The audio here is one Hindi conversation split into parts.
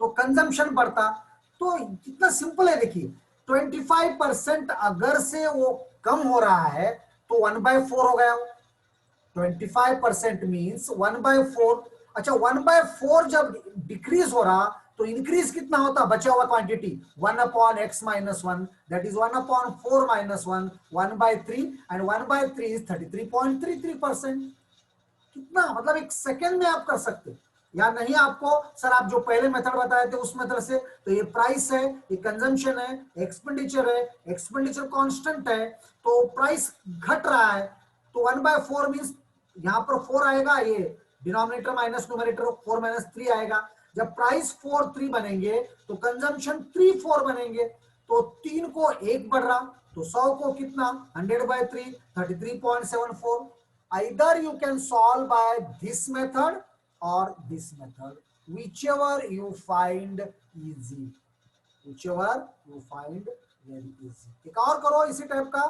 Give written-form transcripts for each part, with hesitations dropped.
तो कंजम्पशन बढ़ता। तो कितना सिंपल है देखिए, 25% अगर से वो कम हो रहा है तो 1/4 हो गया। 25% मीन्स 1/4। अच्छा 1/4 जब डिक्रीज हो रहा तो इंक्रीज कितना होता, बचा हुआ quantity 1/x-1, that is 1/4 - 1 1/3, and 1/3 is 33.33%। कितना मतलब एक सेकेंड में आप कर सकते, या नहीं आपको सर आप जो पहले मेथड बताए थे उस मेथड से, तो ये प्राइस है, ये कंजम्पशन है, एक्सपेंडिचर है, एक्सपेंडिचर कांस्टेंट है, तो प्राइस घट रहा है, तो 1/4 मींस यहां पर 4 आएगा, ये डिनोमिनेटर माइनस न्यूमरेटर 4 - 3 आएगा। जब प्राइस 4 3 बनेंगे तो कंजम्पशन 3 4 बनेंगे, तो 3 को 1 बढ़ रहा, तो 100 को कितना 100/3 33.74। Either you can solve by this method or this method, whichever you find easy, whichever you find very easy। एक और करो इसी टाइप का,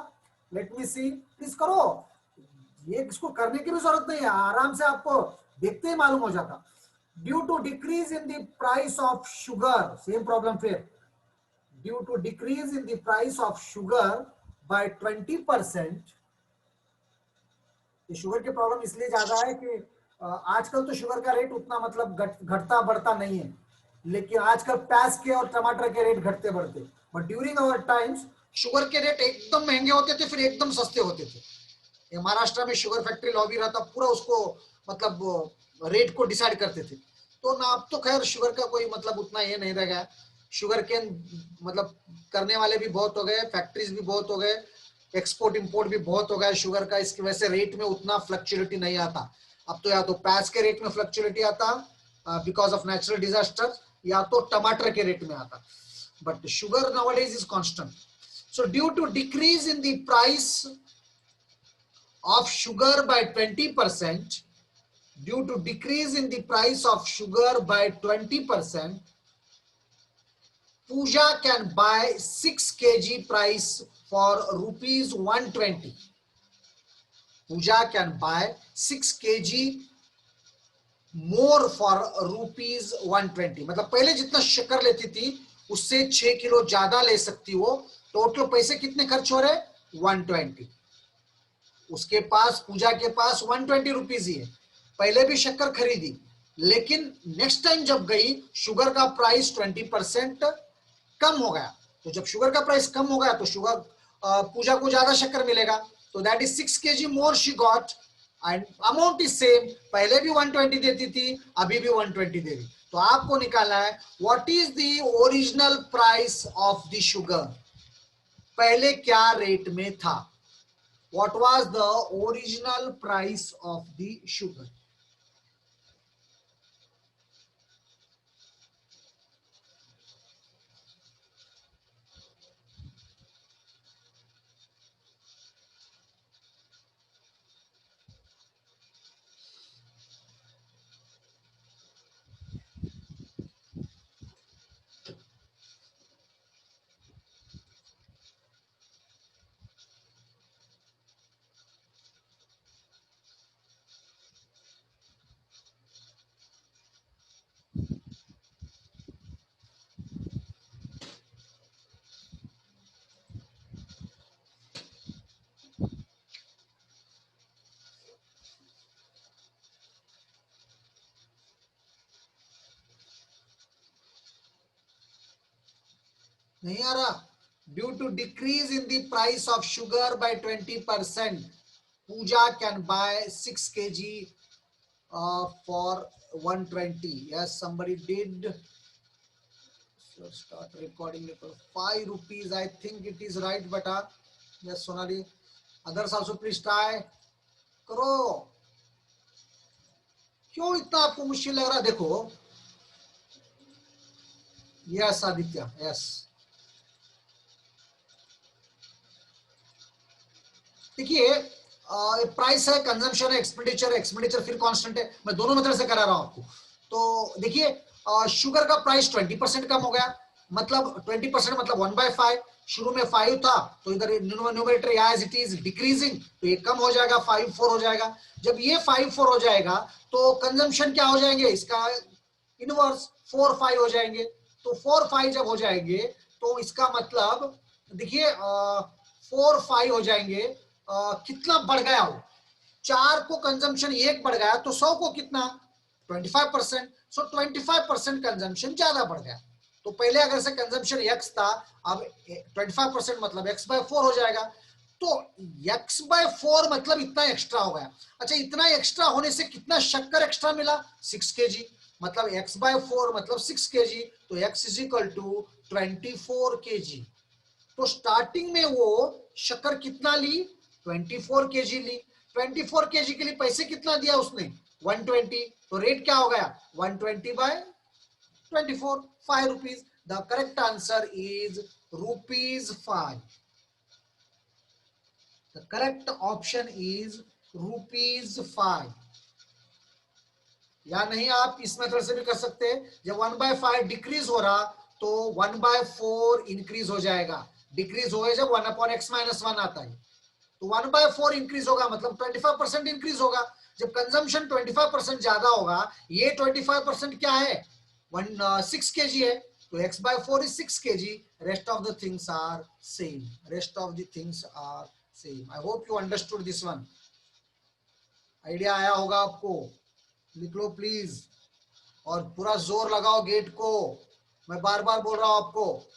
लेट मी सी, प्लीज करो। ये इसको करने की भी जरूरत नहीं है, आराम से आपको देखते ही मालूम हो जाता। Due to decrease in the price of sugar, same problem फिर, due to decrease in the price of sugar by 20%। Sugar की प्रॉब्लम इसलिए ज्यादा है कि आजकल तो शुगर का रेट उतना मतलब घटता बढ़ता नहीं है, लेकिन आजकल प्याज के और टमाटर के रेट घटते बढ़ते। But during our times sugar के रेट एकदम महंगे होते थे, फिर एकदम सस्ते होते थे। महाराष्ट्र में शुगर फैक्ट्री लॉबी रहा था, पूरा उसको मतलब रेट को डिसाइड करते थे। तो ना अब तो खैर शुगर का कोई मतलब उतना ये नहीं रह गया। शुगर केन मतलब करने वाले भी बहुत हो गए, फैक्ट्रीज भी बहुत हो गए, एक्सपोर्ट इंपोर्ट भी बहुत हो गया शुगर का, इसकी वजह से रेट में उतना फ्लक्चुएलिटी नहीं आता। अब तो या तो प्याज के रेट में फ्लक्चुएलिटी आता बिकॉज ऑफ नेचुरल डिजास्टर, या तो टमाटर के रेट में आता, but sugar nowadays is constant. So due to decrease in the price of sugar by 20%, due to decrease in the price of sugar by 20%, Pooja can buy 6 kg price for rupees 120. Pooja can buy 6 kg more for rupees 120। मतलब पहले जितना शक्कर लेती थी उससे 6 किलो ज्यादा ले सकती हो। टोटल पैसे कितने खर्च हो रहे, 120। उसके पास, पूजा के पास 120 रुपीज ही है। पहले भी शक्कर खरीदी, लेकिन नेक्स्ट टाइम जब गई शुगर का प्राइस 20% कम हो गया। तो जब शुगर का प्राइस कम हो गया तो शुगर पूजा को ज्यादा शक्कर मिलेगा, तो that is 6 kg more she got, and amount is same. पहले भी 120 देती थी, अभी भी 120 दे रही। तो आपको निकालना है what is the original price of the sugar, पहले क्या रेट में था। What was the original price of the sugar? नहीं आ रहा। Due to decrease in the price of sugar by 20%, Puja can buy 6 kg for 120। Yes, somebody did. So start recording it. 5 rupees, I think it is right, beta। Yes, Sonali, others also please try करो। क्यों इतना आपको मुश्किल लग रहा, देखो। Yes Aditya, yes. देखिए प्राइस है, कंजम्पशन है, एक्सपेंडिचर, एक्सपेंडिचर फिर कांस्टेंट है। मैं दोनों मेथड से करा रहा हूं आपको। तो देखिए शुगर का प्राइस 20% कम हो गया, मतलब 20% मतलब 1/5। शुरू में 5 था, तो इधर numerator as it is decreasing, तो ये कम हो जाएगा, 5 4 हो जाएगा। जब ये 5 4 हो जाएगा तो कंजम्पशन क्या हो जाएंगे, इसका इनवर्स 4 5 हो जाएंगे। तो 4 5 जब हो जाएंगे तो इसका मतलब देखिए 4 5 हो जाएंगे, कितना बढ़ गया वो, 4 को कंजम्पशन 1 बढ़ गया तो 100 को कितना 25%। सो 25% कंजम्पशन ज्यादा बढ़ गया। तो पहले अगर से कंजम्पशन x था, अब 25% मतलब x/4 हो जाएगा। तो x/4 मतलब इतना एक्स्ट्रा हो गया। अच्छा, इतना एक्स्ट्रा होने से कितना शक्कर एक्स्ट्रा मिला 6 kg, मतलब x/4 मतलब 6 kg। तो x is equal to 24 kg। तो स्टार्टिंग में वो शक्कर कितना ली 24 kg ली। 24 kg के लिए पैसे कितना दिया उसने 120। तो रेट क्या हो गया 120/24, 5 rupees. The correct answer is ₹5। The correct option is ₹5। या नहीं, आप इस मेथड से भी कर सकते हैं। जब 1/5 डिक्रीज हो रहा तो 1/4 इंक्रीज हो जाएगा। डिक्रीज हो जब 1/x-1 आता है तो 1/4 इंक्रीज होगा, मतलब 25% इंक्रीज होगा। जब कंजम्पशन 25% ज्यादा होगा, ये 25% क्या है 6 kg है, तो x/4 is 6 kg। Rest of the things are same. Rest of the things are same. I hope you understood this one. Idea आया होगा आपको। लिख लो प्लीज, और पूरा जोर लगाओ गेट को, मैं बार बार बोल रहा हूं आपको।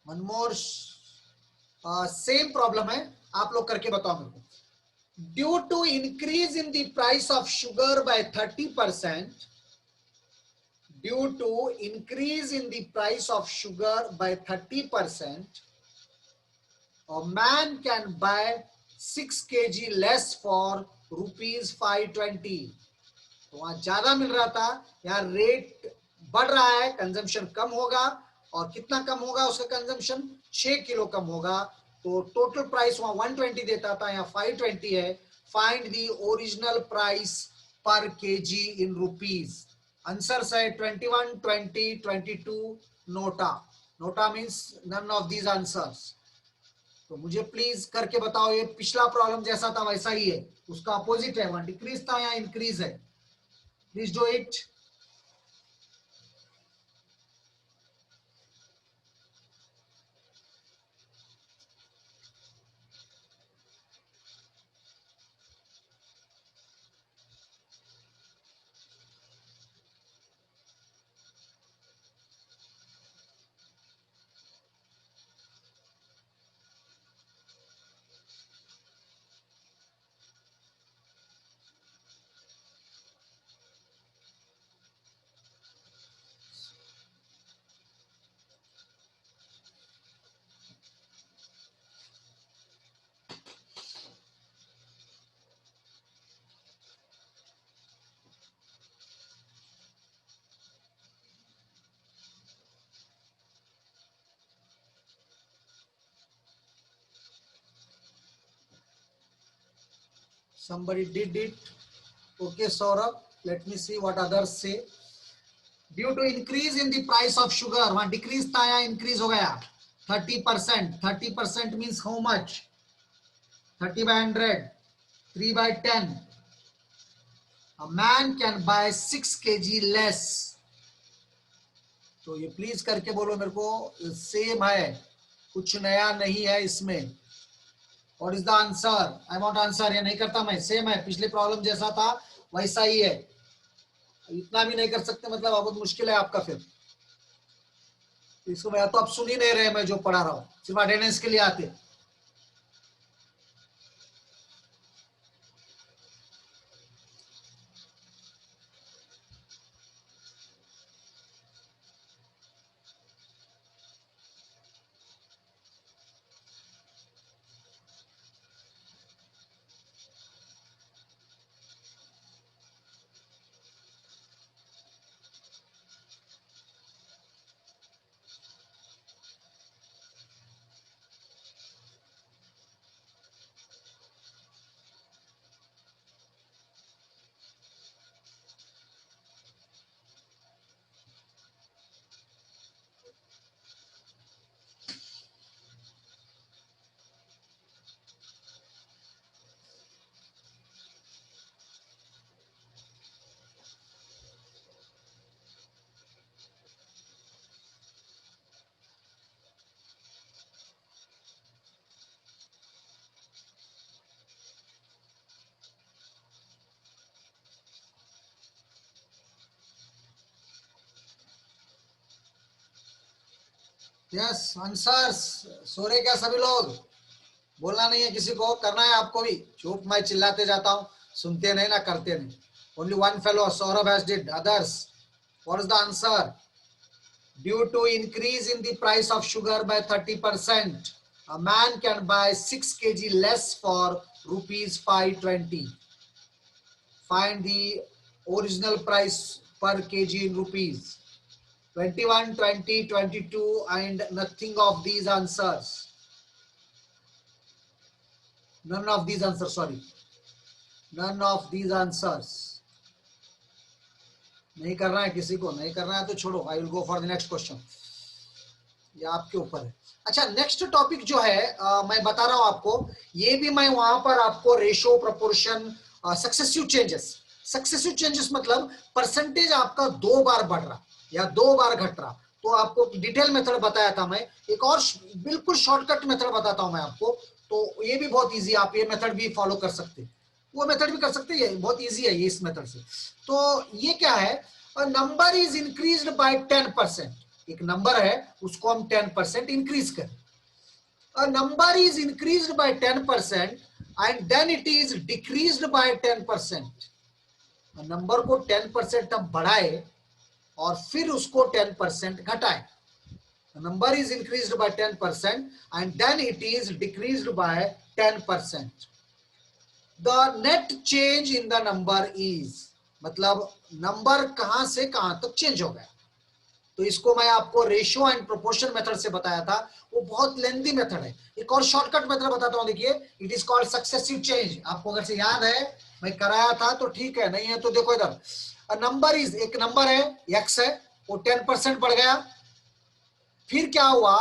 मनमोर सेम प्रॉब्लम है, आप लोग करके बताओ मेरे को। Due to increase in the price of sugar by 30%, due to increase in the price of sugar by 30%, a man can buy 6 kg less for ₹520। तो वहां ज्यादा मिल रहा था, यहाँ रेट बढ़ रहा है, कंजम्पशन कम होगा। और कितना कम होगा उसका कंजम्पशन 6 किलो कम होगा। तो टोटल प्राइस वहां 120 देता था, यहाँ 520 है। Find the original price per kg in rupees. Answer है 21, 20, 22। NOTA, NOTA means none of these answers. तो मुझे प्लीज करके बताओ, ये पिछला प्रॉब्लम जैसा था वैसा ही है, उसका अपोजिट है, वहां डिक्रीज था यहाँ इंक्रीज है। Please do it. Somebody did it. Okay, Saurabh. Let me see what others say. Due to increase in the price of sugar, वहां डिक्रीज था या इंक्रीज हो गया 30%। 30% means how much 30/100, 3/10। A man can buy 6 kg less। तो ये प्लीज करके बोलो मेरे को, सेम है, कुछ नया नहीं है इसमें। What is the answer? I want answer। ये नहीं करता मैं, सेम है, पिछले प्रॉब्लम जैसा था वैसा ही है। इतना भी नहीं कर सकते मतलब बहुत मुश्किल है आपका फिर। इसको मैं तो आप सुन ही नहीं रहे, मैं जो पढ़ा रहा हूँ, सिर्फ अटेंडेंस के लिए आते। Yes answers. सो रहे क्या सभी लोग? बोलना नहीं है किसी को, करना है आपको भी। चुप, मैं चिल्लाते जाता हूँ, सुनते नहीं ना करते नहीं। Only one fellow Saurabh has did, others what is the answer? Due to increase in the price of sugar by 30%, a man can buy 6 kg less for rupees 520. Find the original price per kg in rupees. 21, 20, 22 and nothing of these answers. None of these answers, sorry. None of these answers. नहीं करना है किसी को, नहीं करना है तो छोड़ो। I will go for the next question, ये आपके ऊपर है। अच्छा, नेक्स्ट टॉपिक जो है मैं बता रहा हूं आपको, ये भी मैं वहां पर आपको ratio, proportion, successive changes. Successive changes मतलब परसेंटेज आपका 2 बार बढ़ रहा या 2 बार घट रहा, तो आपको डिटेल मेथड बताया था मैं। एक और बिल्कुल शॉर्टकट मेथड बताता हूं मैं आपको, तो ये भी बहुत इजी, आप ये मेथड भी फॉलो कर सकते, वो मेथड भी कर सकते हैं, बहुत इजी है ये इस मेथड से। तो ये क्या है, नंबर इज इंक्रीज्ड बाय 10%। एक नंबर है, उसको हम 10% इंक्रीज करें। A number is increased by 10% and then it is decreased by 10%। Number को 10% अब बढ़ाए और फिर उसको 10% घटाए। Number is increased by 10% and then it is decreased by 10%। The net change in the number is, मतलब नंबर कहां से कहां तक चेंज हो गया। तो इसको मैं आपको रेशियो एंड प्रोपोर्शन मेथड से बताया था, वो बहुत लेंथी मेथड है। एक और शॉर्टकट मेथड बताता हूं, देखिए, it is called successive change. आपको अगर से याद है, मैं कराया था तो ठीक है, नहीं है तो देखो इधर। नंबर इज, एक नंबर है एक्स है, वो 10% बढ़ गया, फिर क्या हुआ,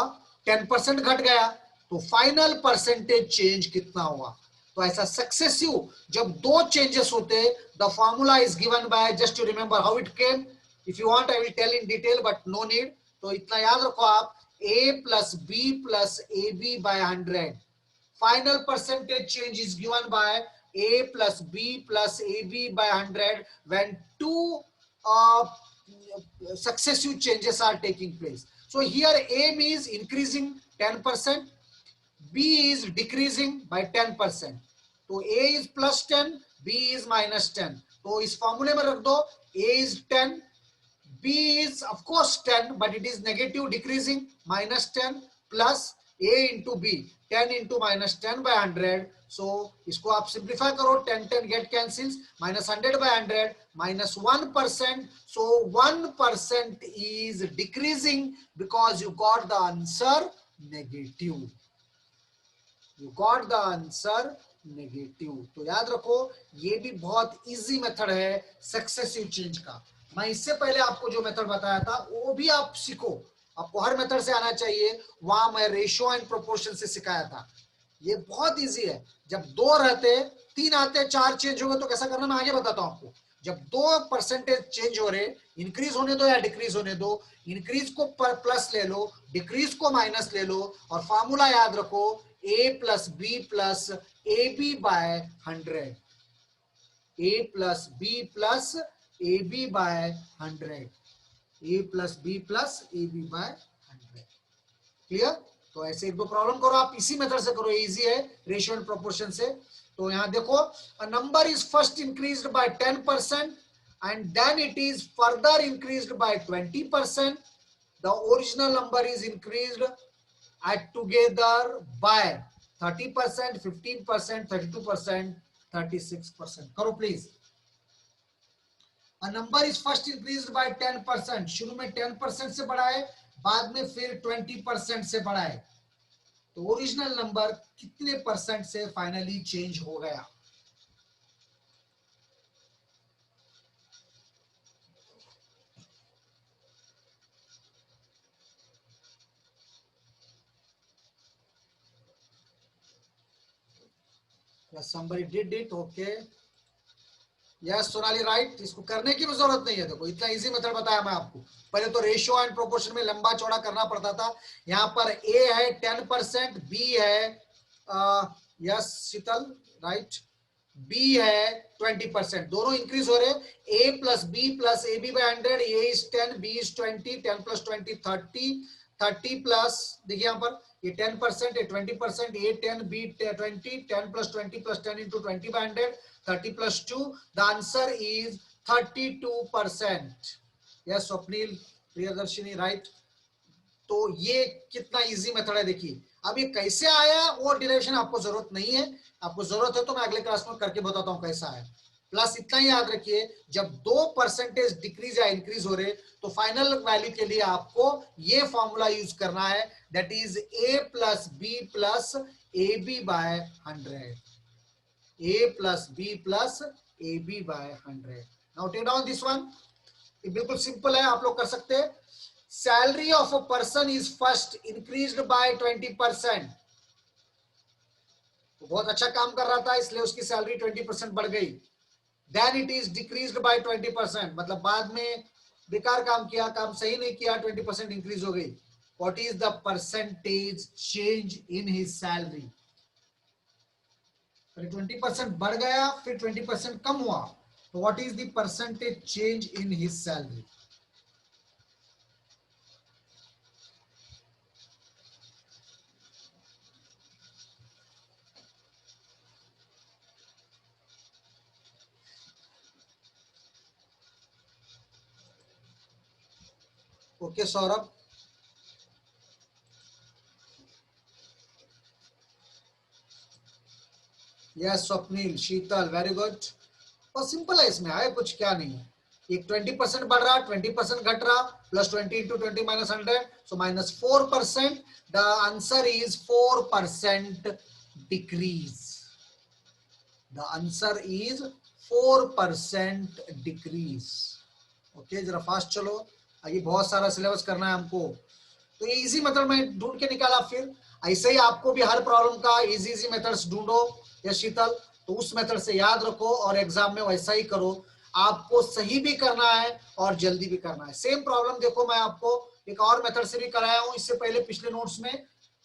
10% घट गया, तो फाइनल परसेंटेज चेंज कितना हुआ। तो ऐसा सक्सेसिव जब 2 चेंजेस होते, the formula is given by, just to remember how it came, if you want I will tell in detail but no need. तो इतना याद रखो आप, a plus B plus A B by 100। Final percentage change is given by a plus B plus A B by 100 when 2 successive changes are taking place. So here aim is increasing 10%, B is decreasing by 10%. तो A is plus 10, B is minus 10. तो इस फॉर्मूले में रख दो, A is 10, B is of course 10 but it is negative decreasing, minus 10 plus A into B, 10 into minus 10 by 100. So इसको आप सिंप्लीफाई करो, 10 10 get cancels, minus 100 by 100, minus 1%. So 1% is decreasing because you got the answer negative. You got the answer negative. तो याद रखो, ये भी बहुत इजी मेथड है सक्सेसिव चेंज का। मैं इससे पहले आपको जो मेथड बताया था वो भी आप सीखो, आपको हर मेथड से आना चाहिए। वहां मैं रेशियो एंड प्रोपोर्शन से सिखाया था, ये बहुत इजी है। जब 2 रहते, 3 आते, 4 चेंज हो गए तो कैसा करना मैं आगे बताता हूं आपको। जब 2 परसेंटेज चेंज हो रहे, इंक्रीज होने दो या डिक्रीज होने दो, इंक्रीज को प्लस ले लो, डिक्रीज को माइनस ले लो, और फॉर्मूला याद रखो, a plus B plus A B by 100, a plus B plus A B by 100, a plus B plus A B by 100। Clear? तो ऐसे 1-2 प्रॉब्लम करो आप, इसी मेथड से करो, इजी है रेशियो एंड प्रोपोर्शन से। तो यहां देखो, a number is first increased by 10% and then it is further increased by 20%। The original number is increased at together by 30%, 15%, 32%, 36%। करो please. A number is first increased by 10%, शुरू में 10% से बढ़ाए, बाद में फिर 20% से बढ़ाए, तो ओरिजिनल नंबर कितने परसेंट से फाइनली चेंज हो गया। somebody did it, okay, yes Sonali right. इसको करने की भी जरूरत नहीं है, देखो इतना इजी मेथड बताया मैं आपको। पहले तो रेशियो एंड प्रोपोर्शन में लंबा चौड़ा करना पड़ता था। यहाँ पर ए है 10%, बी है यस शीतल राइट, बी है 20%, दोनों इंक्रीज हो रहे। A plus B plus A B by 100, A is 10, B is 20, 10 plus 20 30, 30 plus, देखिए यहाँ पर ये 10%, ये 20%, A 10 B 20, 10 plus 20 plus 10 into 20 by 100, 30 plus 2, the answer is 32%। Yes Swapnil Priyadarshini right. तो ये कितना इजी मेथड है देखिए। अब ये कैसे आया वो डिराइवेशन आपको जरूरत नहीं है, आपको जरूरत है तो मैं अगले क्लास में करके बताता हूं कैसा है। प्लस इतना ही याद रखिए, जब 2% डिक्रीज या इंक्रीज हो रहे तो फाइनल वैल्यू के लिए आपको ये फॉर्मूला यूज करना है, that is A plus B plus A B by 100, A plus B plus A B by 100। Now take down this one, ये बिल्कुल सिंपल है, आप लोग कर सकते हैं। Salary of a person is first increased by 20%, बहुत अच्छा काम कर रहा था इसलिए उसकी सैलरी 20% बढ़ गई। Then it is decreased by 20%, मतलब बाद में बेकार काम किया, काम सही नहीं किया, 20% इंक्रीज हो गई। What is the percentage change in his salary? 20% बढ़ गया फिर 20% कम हुआ, तो what is the percentage change in his salary? Okay Saurabh, yes Swapnil, Sheetal, very good. और सिंपल है, इसमें है कुछ क्या नहीं है। एक 20% बढ़ रहा, 20% घट रहा, plus 20 into 20 minus 100, so minus 4%। The answer is 4% decrease. The answer is 4% decrease. Okay, जरा फास्ट चलो, आगे बहुत सारा सिलेबस करना है हमको। तो ये इजी मेथड में ढूंढ के निकाला। फिर ऐसे ही आपको भी हर प्रॉब्लम का इजी इजी मेथड्स ढूंढो या शीतल, तो उस मेथड से याद रखो और एग्जाम में वैसा ही करो। आपको सही भी करना है और जल्दी भी करना है। सेम प्रॉब्लम देखो, मैं आपको एक और मेथड से भी कराया हूं इससे पहले पिछले नोट्स में,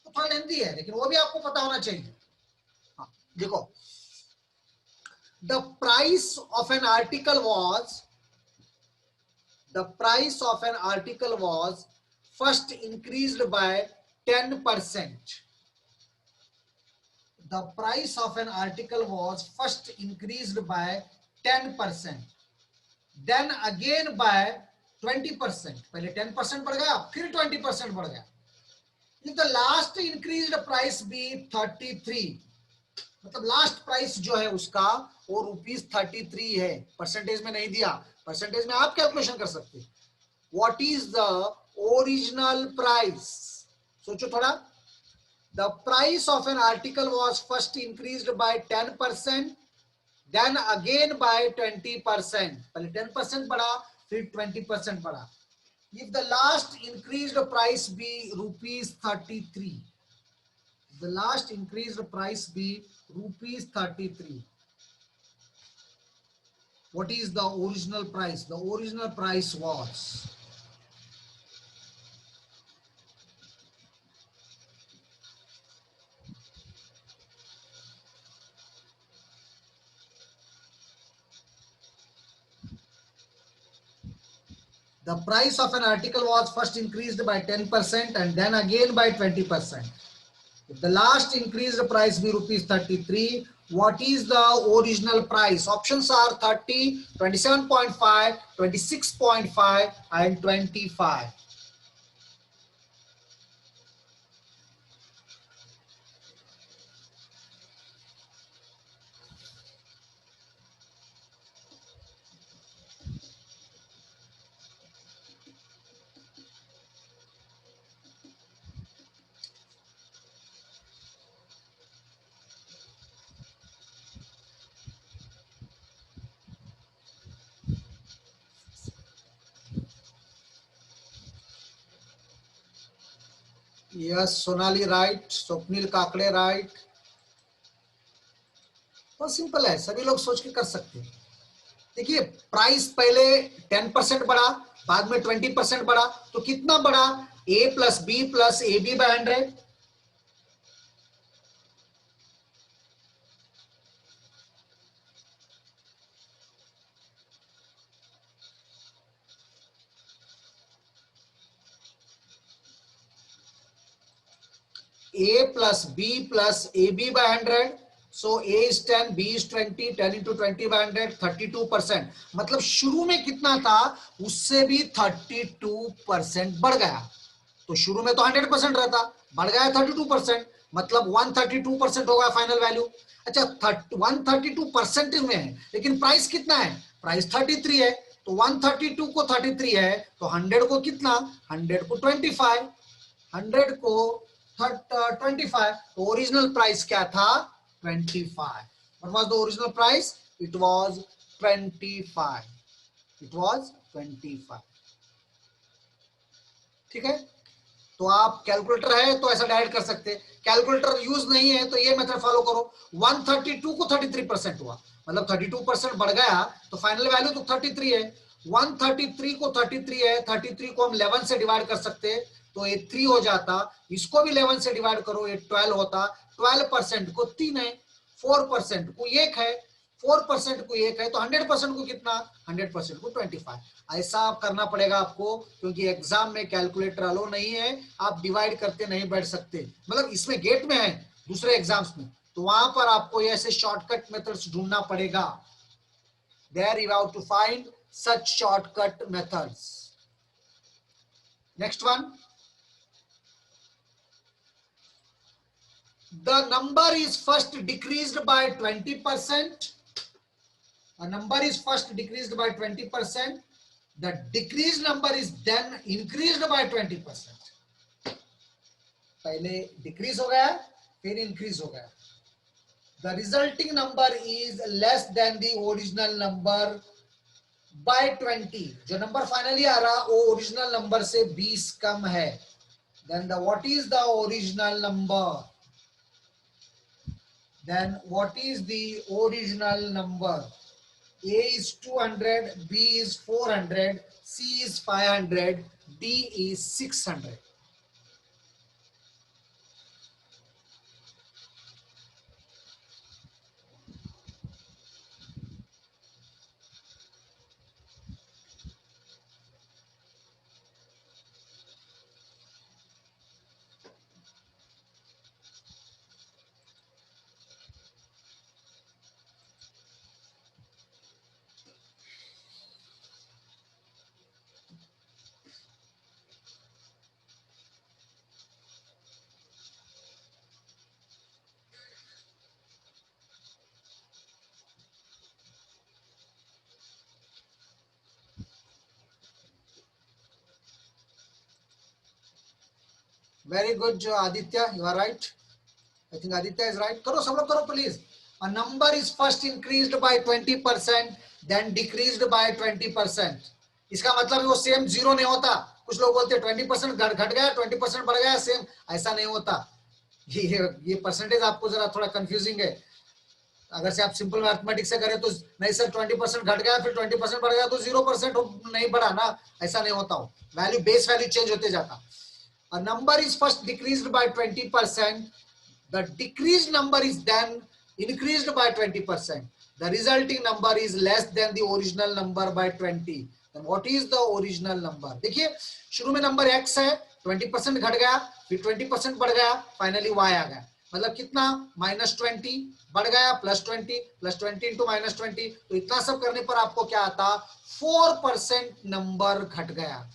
तो थोड़ा लेंथी है लेकिन वो भी आपको पता होना चाहिए। हाँ, देखो, the price of an article was, the price of an article was first increased by 10%. The price of an article was first increased by 10%, then again by 20%. पहले 10% बढ़ गया फिर 20% बढ़ गया। If the last increased price be 33, मतलब लास्ट प्राइस जो है उसका वो ₹33 है, परसेंटेज में नहीं दिया, परसेंटेज में आप कैलकुलेशन कर सकते हैं। What is the original price? सोचो थोड़ा। The price of an article was first increased by 10%, then again by 20%. पहले 10% बढ़ा फिर 20% बढ़ा। If the last increased price be ₹33, the last increased price be ₹33, what is the original price? The original price was, the price of an article was first increased by 10% and then again by 20%. If the last increased price be ₹33, what is the original price? Options are 30, 27.5, 26.5 and 25. Yes, Sonali right, Swapnil Kakade right. बहुत सिंपल है, सभी लोग सोच के कर सकते हैं। देखिए, प्राइस पहले 10% बढ़ा, बाद में 20% बढ़ा, तो कितना बढ़ा? A plus B plus A B by 100। a plus b plus ab by 100. So a is 10, b is 20, 10 into 20 by 100, 32%. मतलब शुरू में कितना था, उससे भी 32% बढ़ गया। तो शुरू में तो 100% रहता, बढ़ गया 32%, मतलब 132% होगा फाइनल वैल्यू। अच्छा 132% में है, लेकिन प्राइस कितना है, प्राइस 33 है। तो 132 को 33 है, तो 100 को कितना, 100 को 25, 100 को 25, तो ओरिजिनल प्राइस क्या था, 25। What was the original price, it was 25, it was 25। ठीक है, तो आप कैलकुलेटर है तो ऐसा डायरेक्ट कर सकते हैं, कैलकुलेटर यूज नहीं है तो ये मेथड फॉलो करो। 132 को 33% हुआ, मतलब 32% बढ़ गया, तो फाइनल वैल्यू तो 33 है। 133 को 33 है, 33 को हम 11 से डिवाइड कर सकते हैं, तो ये 3 हो जाता। इसको भी 11 से डिवाइड करो, ये 12 होता। 12% को 3 है, 4% को 1 है, 4% को 1 है, तो 100% को कितना, 100% को 25। ऐसा आप करना पड़ेगा आपको, क्योंकि एग्जाम में कैलकुलेटर अलो नहीं है, आप डिवाइड करते नहीं बैठ सकते। मतलब इसमें गेट में है, दूसरे एग्जाम्स में तो वहां पर आपको ऐसे शॉर्टकट मेथड्स ढूंढना पड़ेगा। There you have to find such shortcut methods. Next one, the number is first decreased by 20%. A number is first decreased by 20%. The decreased number is then increased by 20%. पहले डिक्रीज हो गया, फिर इंक्रीज हो गया। The resulting number is less than the original number by 20. जो नंबर फाइनली आ रहा वो ओरिजिनल नंबर से 20 कम है। Then the what is the original number? Then what is the original number? A is 200, B is 400, C is 500, D is 600. Very good, Aditya. You are right. I think Aditya is right. करो सब लोग करो please. A number is first increased by 20%, then decreased by 20%. इसका मतलब है वो सेम जीरो नहीं होता। कुछ लोग बोलते हैं 20% घट गया, 20% बढ़ गया, सेम ऐसा नहीं होता। ये परसेंटेज आपको जरा थोड़ा कंफ्यूजिंग है। अगर से आप सिंपल मैथमेटिक्स से करें तो नहीं सर 20% घट गया फिर 20% बढ़ गया तो 0% नहीं बढ़ा ना, ऐसा नहीं होता। वैल्यू बेस वैल्यू चेंज होते जाता। A number is first decreased by 20%. The decreased number is then increased by 20%. The resulting number is less than the original number by 20. Then what is the original number? देखिए शुरू में नंबर x है, 20% घट गया, फिर 20% बढ़ गया, फाइनली y आ गया। मतलब कितना, -20 बढ़ गया, +20 +20 इंटू -20, तो इतना सब करने पर आपको क्या आता, 4% नंबर घट गया।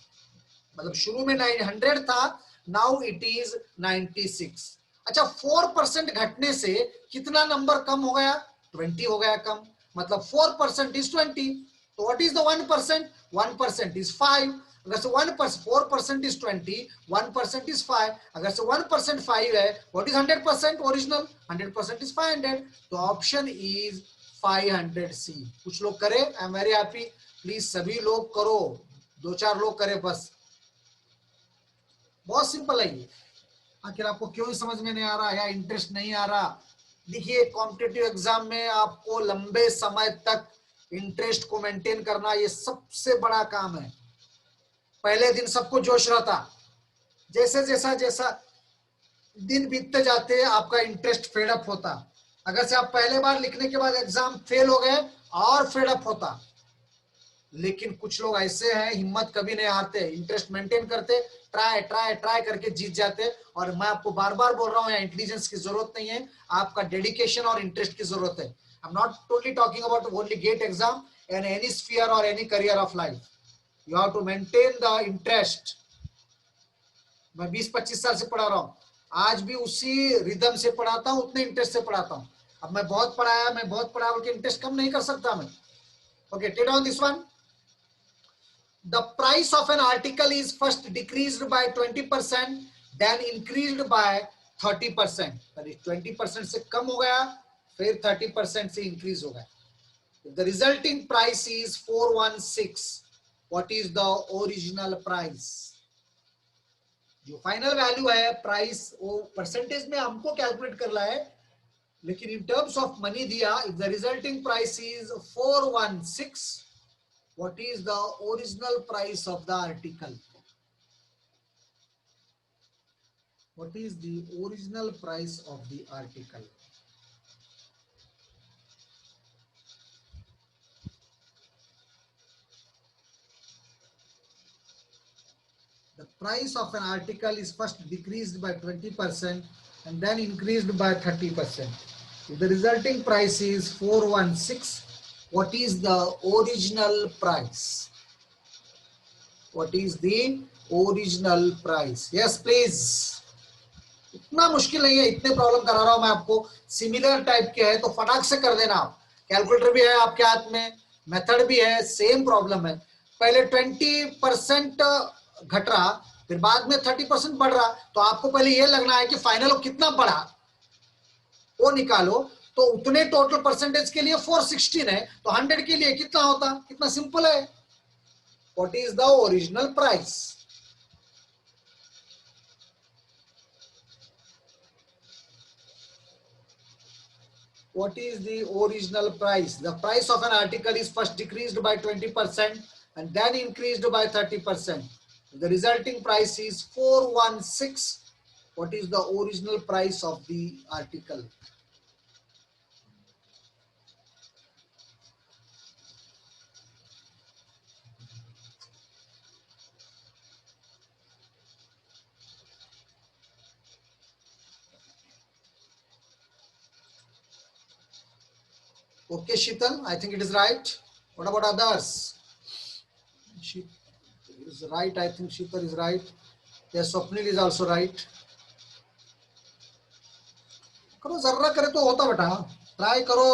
मतलब शुरू में 900 था, नाउ इट इज 96। अच्छा 4% घटने से कितना नंबर कम हो गया, 20 हो गया कम। मतलब 4% इज 20। तो व्हाट इज द 1%, 1% इज 5। अगर से 1% 4% इज 20, 1% इज 5। अगर से 1% 5 है, व्हाट इज 100% ओरिजिनल, 100% इज 500। तो ऑप्शन इज 500 सी। कुछ लोग करे, I am very happy, please सभी लोग करो, 2-4 लोग करे बस। बहुत सिंपल है ये। आखिर आपको क्यों समझ में नहीं आ रहा या इंटरेस्ट नहीं आ रहा? देखिए कॉम्पिटिटिव एग्जाम में आपको लंबे समय तक इंटरेस्ट को मेंटेन करना ये सबसे बड़ा काम है। पहले दिन सबको जोश रहता, जैसे जैसा दिन बीतते जाते आपका इंटरेस्ट फेडअप होता। अगर से आप पहले बार लिखने के बाद एग्जाम फेल हो गए और फेडअप होता। लेकिन कुछ लोग ऐसे हैं, हिम्मत कभी नहीं हारते, इंटरेस्ट मेंटेन करते, ट्राई ट्राई ट्राई करके जीत जाते। और मैं आपको बार बार बोल रहा हूं, यहाँ इंटेलिजेंस की जरूरत नहीं है, आपका डेडिकेशन और इंटरेस्ट की जरूरत है। I am not totally talking about only GATE exam, in any sphere और any career of life, you have to maintain the interest. मैं 20-25 साल से पढ़ा रहा हूँ, आज भी उसी रिदम से पढ़ाता हूँ, उतने इंटरेस्ट से पढ़ाता हूँ। अब मैं बहुत पढ़ाया बोल के इंटरेस्ट कम नहीं कर सकता मैं। Okay, take down this one. The price of an article is first decreased by 20%, then increased by 30%. 20% से कम हो गया, फिर 30% से increase हो गया। If the resulting price is 416, what is the original price? जो फाइनल वैल्यू है प्राइस, वो परसेंटेज में हमको कैलकुलेट करना है, लेकिन इन टर्म्स ऑफ मनी दिया, if the resulting price is 416, what is the original price of the article? What is the original price of the article? The price of an article is first decreased by 20% and then increased by 30%. If the resulting price is 416, what is the original price? What is the original price? Yes, please. इतना मुश्किल नहीं है, इतने प्रॉब्लम करा रहा हूं मैं आपको, सिमिलर टाइप के है तो फटाक से कर देना आप। कैलकुलेटर भी है आपके हाथ में, मेथड भी है, सेम प्रॉब्लम है। पहले 20% घट रहा, फिर बाद में 30% बढ़ रहा, तो आपको पहले ये लगना है कि फाइनल कितना बढ़ा, वो निकालो। तो उतने टोटल परसेंटेज के लिए 416 है, तो 100 के लिए कितना होता, कितना सिंपल है। What is the original price? What is the original price? The price of an article is first decreased by 20% and then increased by 30%. The resulting price is 416. What is the original price of the article? Okay, Shital, I think it is right. What about others? She is right. I think Shital is right. Yes, Swapnil is also right. करो, जर्रा करे तो होता बेटा, ट्राई करो।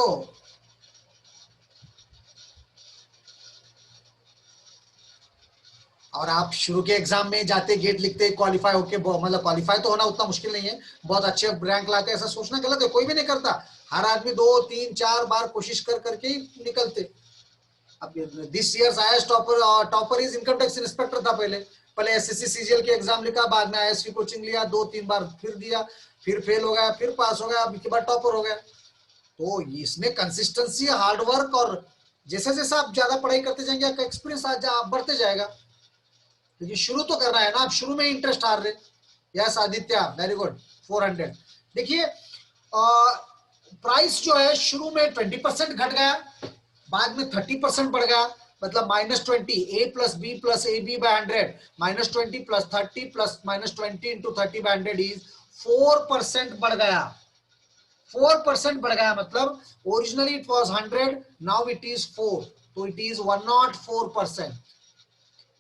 और आप शुरू के एग्जाम में जाते गेट लिखते क्वालिफाई होके, मतलब क्वालिफाई तो होना उतना मुश्किल नहीं है, बहुत अच्छे रैंक लाते, ऐसा सोचना गलत है, कोई भी नहीं करता। हर आदमी 2, 3, 4 बार कोशिश कर करके ही निकलते। अब this years IAS topper is income tax inspector था, पहले एसएससी सीजीएल के एग्जाम लिखा, बाद में आईएएस की कोचिंग लिया, 2-3 बार फिर दिया, फिर फेल हो गया, फिर पास हो गया, अब की बार टॉपर हो गया। तो इसमें कंसिस्टेंसी, हार्डवर्क, और जैसे जैसे आप ज्यादा पढ़ाई करते जाएंगे आपका एक्सपीरियंस बढ़ते जाएगा, क्योंकि शुरू तो करना है ना, आप शुरू में इंटरेस्ट हार रहे। Yes Aditya, very good, 400। देखिए प्राइस जो है शुरू में 20% घट गया, बाद में 30% बढ़ गया, मतलब -20, a plus B plus A B by 100, -20 plus 30 plus -20 into 30 by 100 is 4% बढ़ गया। 4% बढ़ गया, मतलब originally it was 100, now it is 4, तो इट इज 104%।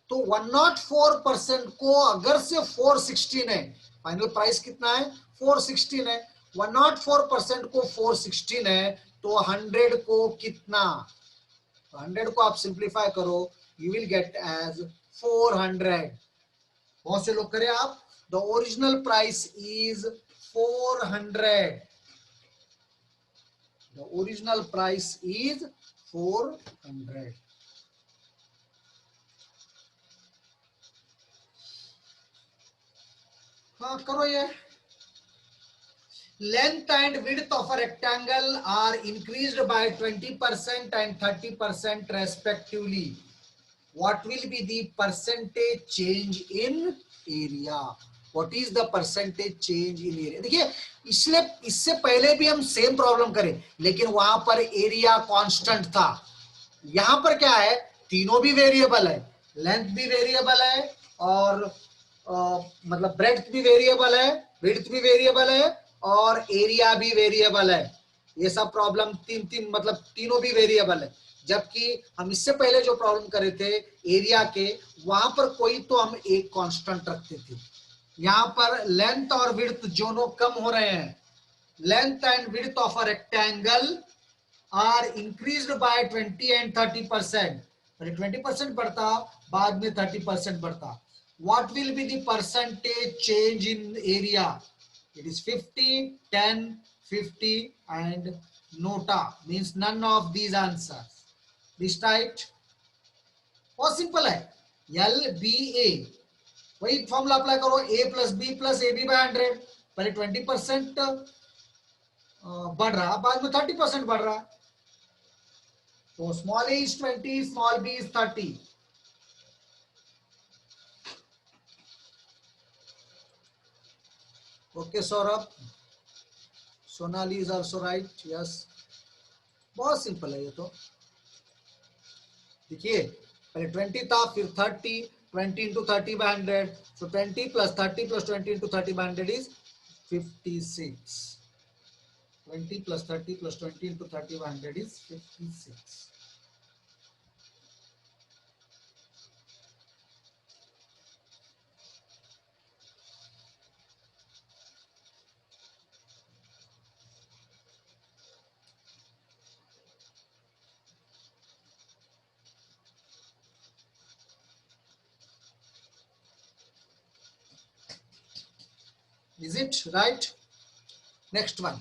तो 104% को अगर से 416 है, फाइनल प्राइस कितना है, 416 है, 104% को 416 है, तो 100 को कितना, 100 को आप सिंप्लीफाई करो, यू विल गेट एज 400। बहुत से लोग करें आप, the original price is 400, the original price is 400। हाँ करो ये। Length and width of a rectangle are increased by 20% and 30% respectively. What will be the percentage change in area? What is the percentage change in area? देखिए, इससे पहले भी हम सेम प्रॉब्लम करें, लेकिन वहां पर एरिया कांस्टेंट था। यहां पर क्या है, तीनों भी वेरिएबल है, लेंथ भी वेरिएबल है और मतलब ब्रेड्थ भी वेरिएबल है, विड्थ भी वेरिएबल है और एरिया भी वेरिएबल है। ये सब प्रॉब्लम तीन तीन मतलब तीनों भी वेरिएबल है। जबकि हम इससे पहले जो प्रॉब्लम करे थे एरिया के, वहां पर कोई तो हम एक कांस्टेंट रखते थे। यहां पर लेंथ और विड्थ दोनों कम हो रहे हैं। Length and width of a rectangle are increased by 20 and 30%। 20% बढ़ता, बाद में 30% बढ़ता। What will be the percentage change in area? It is 50, 10, 50 and nota, means none of these answers. This right? बहुत सिंपल है, एल बी ए, वही फॉर्मूला अप्लाई करो, A plus B plus A B by 100। पहले 20% बढ़ रहा, बाद में 30% बढ़ रहा। तो small A is 20, small B is 30। Okay Saurabh, Sonali is also right, yes. बहुत सिंपल है ये तो। देखिए पहले 20 था, फिर 30, 20 into 30 by 100, so 20 plus 30 plus 20 into 30 by 100 is 56। 20 plus 30 plus 20 into 30 by 100 is 56। Is it right? Next one.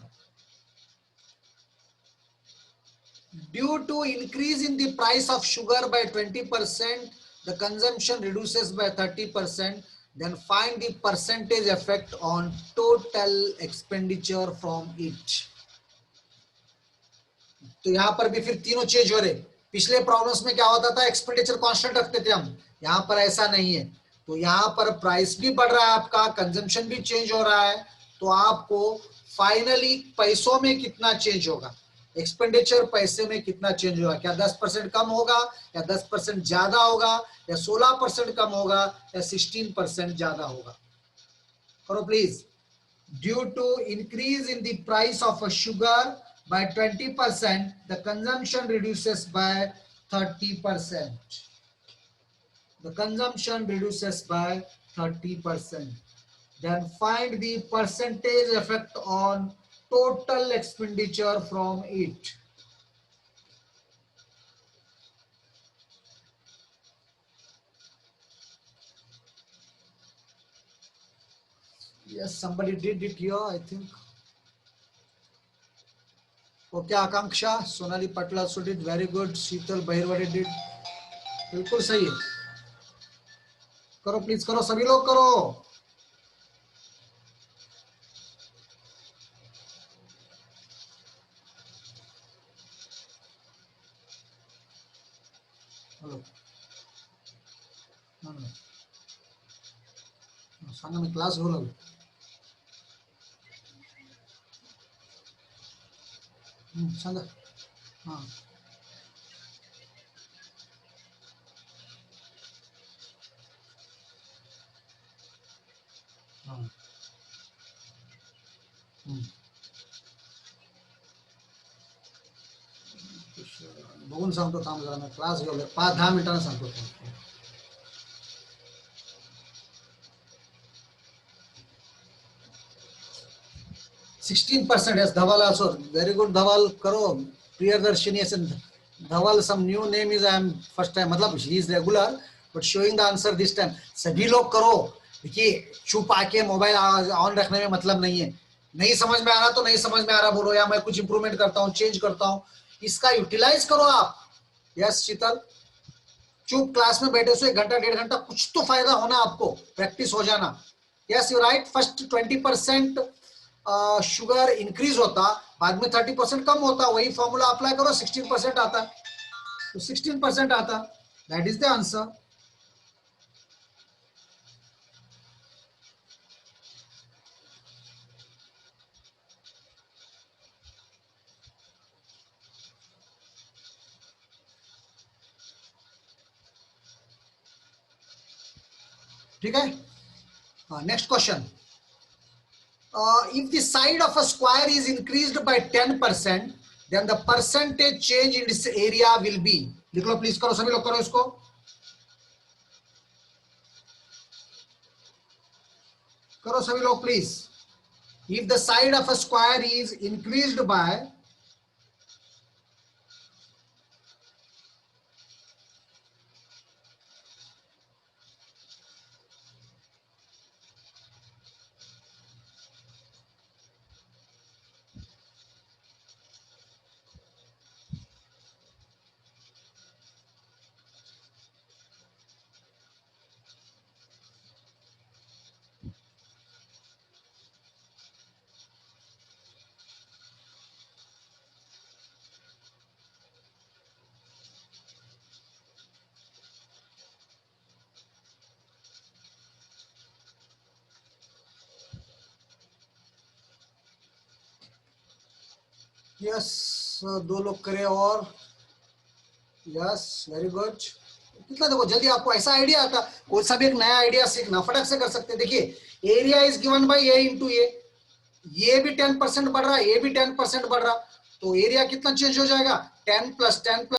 Due to increase in the price of sugar by 20%, the consumption reduces by 30%. Then find the percentage effect on total expenditure from it. तो यहां पर भी फिर तीनों चेंज हो रहे। पिछले प्रॉब्लम्स में क्या होता था, एक्सपेंडिचर कांस्टेंट रखते थे हम, यहां पर ऐसा नहीं है। तो यहां पर प्राइस भी बढ़ रहा है आपका, कंजम्पशन भी चेंज हो रहा है। तो आपको फाइनली पैसों में कितना चेंज होगा, एक्सपेंडिचर पैसे में कितना चेंज होगा, क्या 10% कम होगा या 10% ज्यादा होगा या 16% कम होगा या 16% ज्यादा होगा। करो please. Due to increase in the price of a sugar by 20%, the consumption reduces by 30%. The consumption reduces by 30%. Then find the percentage effect on total expenditure from it. Yes, somebody did it here, I think. Okay, Akanksha, Sonali Patla also did very good. Sheetal Bahirwade did. बिल्कुल सही है। करो प्लीज, करो सभी लोग करो। हेलो, सांगा मी क्लास घेऊ लागलो। सांगा। हाँ हाँ बघून सांगतो, थांब जरा मी क्लास घेऊ, 5-10 मिनिटांना सांगतो। 16%, yes, Dhaval also very good. Dhaval करो, Priyardarshini ऐसे Dhaval, some new name is, I am first time, मतलब he is regular but showing the answer this time. सभी लोग करो। देखिए चुप आके मोबाइल ऑन रखने में मतलब नहीं है। नहीं समझ में आ रहा तो नहीं समझ में आ रहा बोलो, या मैं कुछ इंप्रूवमेंट करता हूँ, चेंज करता हूँ, इसका यूटिलाइज करो आप। यस शीतल, चुप क्लास में बैठे सो 1 घंटा 1.5 घंटा, कुछ तो फायदा होना, आपको प्रैक्टिस हो जाना। Yes you right. First 20% sugar increase होता, बाद में 30% कम होता, वही फॉर्मूला अप्लाई करो, 16% आता, तो 16% आता। That is the answer. ठीक है, next question, if the side of a square is increased by 10%, then the percentage change in its area will be, लिख लो प्लीज, करो सभी लोग, करो इसको, करो सभी लोग please. If the side of a square is increased by, yes, दो लोग करे और, यस वेरी गुड. कितना, देखो जल्दी आपको ऐसा आइडिया आता, कोई सा भी एक नया आइडिया सीखना, फटक से कर सकते हैं. देखिए area is given by A into A, ये भी 10% बढ़ रहा है, ये भी 10% बढ़ रहा, तो एरिया कितना चेंज हो जाएगा, 10 + 10 +